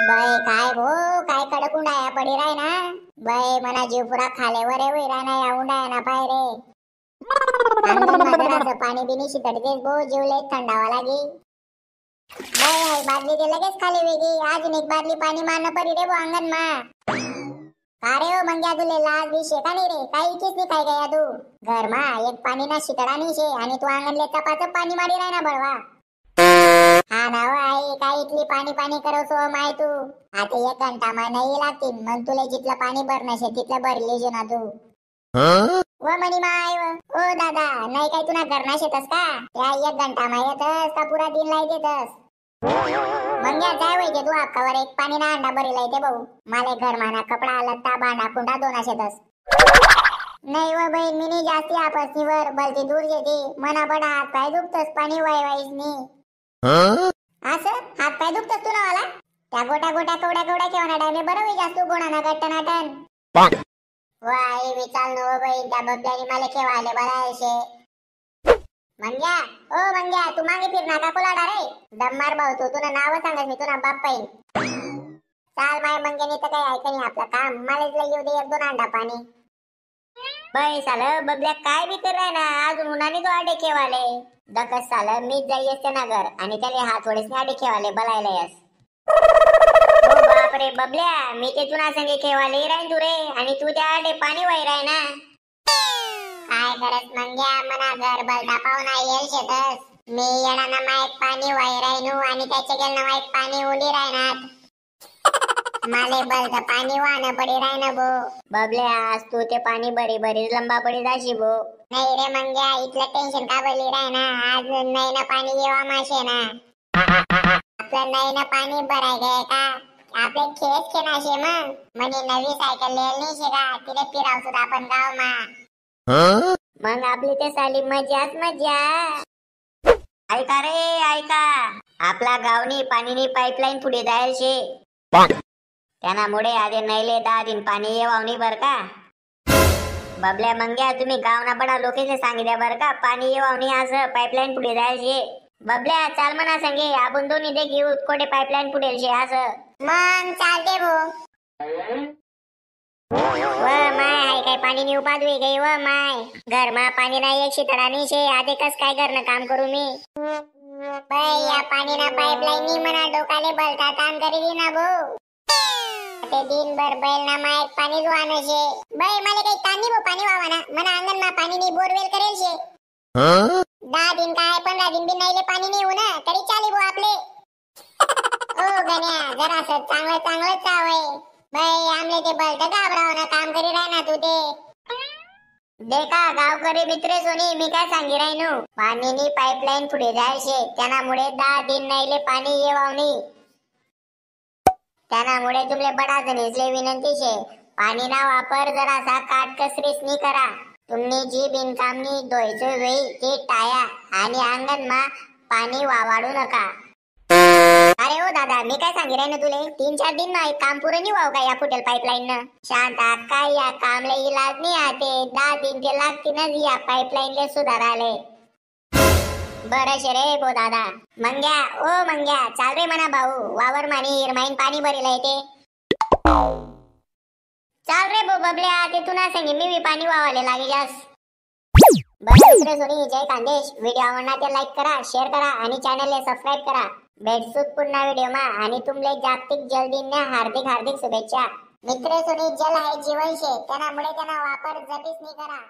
बाई काय भो काय कडक उंडाया पडी राय ना बाई मना जीव पुरा खाले वरे वय राय ना या उंडाया ना पाय रे अंगण मा जरासं पाणी बिनी शितडतेस भो जीव लय थंडावा लागी बाई हाय बादली ते लगेच खाली वेगी अजून एक बादली पाणी मारनं पडी रे भो अंगण मा अरे ओ मंग्या तुले लाज बी शेका नाही रे काही इकीस नाही काय गया तू घर मा एक पाणी ना शितडा नाही शे आणि तू अंगणले चपाचप पाणी मारी राय ना बळवा हा ना आई काय इथली पाणी पाणी करो सो माय तू आता 1 घंटा मा नाही लागतील मग तुला जितलं पाणी भरणं शे तिथलं भरले शे ना तू व मनी माय ओ दादा नाही काय तुला घरणं शेतस का या 1 घंटा मा येतस का पुरा दिन लाई देतस मंग्या जाय वय तू अक्कावर एक पाणी ना अंडा भरी लायते भाऊ माले घर माना कपडा लत्ता बांधा कुंडा दोना शेतस नाही व बहीण मी नाही जास्ती आपसनी वर बलती दूर जेती मना बडा हात पाय दुखतस पाणी वाय वाईसनी असं हात पाय दुखतस तुला वाला त्या गोट्या गोट्या कवड्या कवड्या केवना डायमे बरं होई जास्त गोणाना गट्टना टन वाई विचाल नो बहीण त्या बबल्यानी मला केव्हा आले बरायशे मंग्या ओ मंग्या तू मागे फिर नाका कोलाडा रे दम्मार भाऊ तू तुला नाव सांगस मी तुला बाप पाईन चाल माय मंग्यानी तर काही ऐकणी आपलं काम मलाच लई येऊ दे 1-2 अंडा पाणी बाई साल बबल्या काय बी कर ना अजून उन्हाने तो आडे केवाले दकस साल मीच जाई असते ना घर आणि त्याले हात वडेसने आडे केवाले बलायला यस ओ बाप रे बबल्या मी ते तुना संगे केवाले राईन तू रे आणि तू त्या आडे पाणी वाई राय ना काय करत मंग्या मना घर बलता पाहुणा येल शेतस मी येणाना माईक पाणी वाई रायनू आणि त्याच्या गेलना माईक पाणी उली रायनात माले बलता पाणी वाहन पडी रायना भो बबल्या आज तू ते पाणी बरी बरी लंबा पडी जाशी भो नाही रे मंग्या इतलं टेन्शन का बली रायना आज नाही ना पाणी येवा माशे ना आपलं नाही ना पाणी भराय गए का आपले खेत खेनाशे मग म्हणे नवी सायकल लेल नाही शे का तिले फिराव सुद्धा आपण गाव मा मग आपली ते साली मजाच मजा ऐका रे ऐका आपला गावनी पाणीनी पाईपलाईन पुढे जायल शे त्यामुळे आधी नैले 10 दिन पाणी येवावनी बर का बबल्या मंग्या तुम्ही गावना बडा लोकेशने सांगितल्या बर का पाणी येवावनी असं पाईपलाईन पुढे जायल शे बबल्या चाल म्हणा संगे आपण दोन्ही दे घेऊ कोठे पाईपलाईन पुढेल शे असं मग चालते भो व माय हाय काय पाणी नी उपादवी गई व माय घर मा पाणी नाही एक शितडा नाही शे आधे कस काय घरनं काम करू मी बाई या पाणी ना पाईपलाईन नी मना डोकाले बलता काम करी ना भो ते दिन भर बैल ना माय पाणी जुवानो शे बाई मला काही तानी भो पाणी वावाना मना अंगण मा पाणी नी बोरवेल करेल शे 10 दिन काय 15 दिन बी नाहीले पाणी नाही होना तरी चाली भो आपले ओ गण्या जरा चांगलं चांगलं चावय बाई आमले ते बलत घाबरावना काम करी राय ना तू ते देखा गावकरी मित्र सोनी मी काय सांगी रायनो पाणीनी पाईपलाईन पुढे जाय शे त्यामुळे 10 दिन नाहीले पाणी येवावनी त्यामुळे तुमले बडा जणीसले विनंती शे पाणी ना वापर जरासा काटकसरीसनी करा तुमनी जी बिनकामनी धोयचं वेळी ते टाया आणि अंगण मा पाणी वावाडू नका अरे ओ दादा मी काय सांगी राय ना तुले 3-4 दिन मा काम पुरं नाही वाव का या फुटेल पाईपलाईन न शांता काय या कामले इलाज नाही आते 10 दिन ते लागतीनच या पाईपलाईन ले सुधाराले बरं शे रे भो दादा मंग्या ओ मंग्या चाल रे मना भाऊ वावर मानी हिरमाईन पाणी भरेल आहे ते चाल रे भो बबल्या ते तुना सांगे मी भी पाणी वावाले लागे जास बरं मित्र सोनी जय खानदेश व्हिडिओ आवडला तर लाईक करा शेअर करा आणि चॅनलले सबस्क्राइब करा भेटसूत पुन्हा व्हिडिओ मा आणि तुमले जागतिक जल दिनने हार्दिक हार्दिक शुभेच्छा मित्र सोनी जल आहे जीवन शे त्यामुळे त्यांना वापर जपीस नाही करा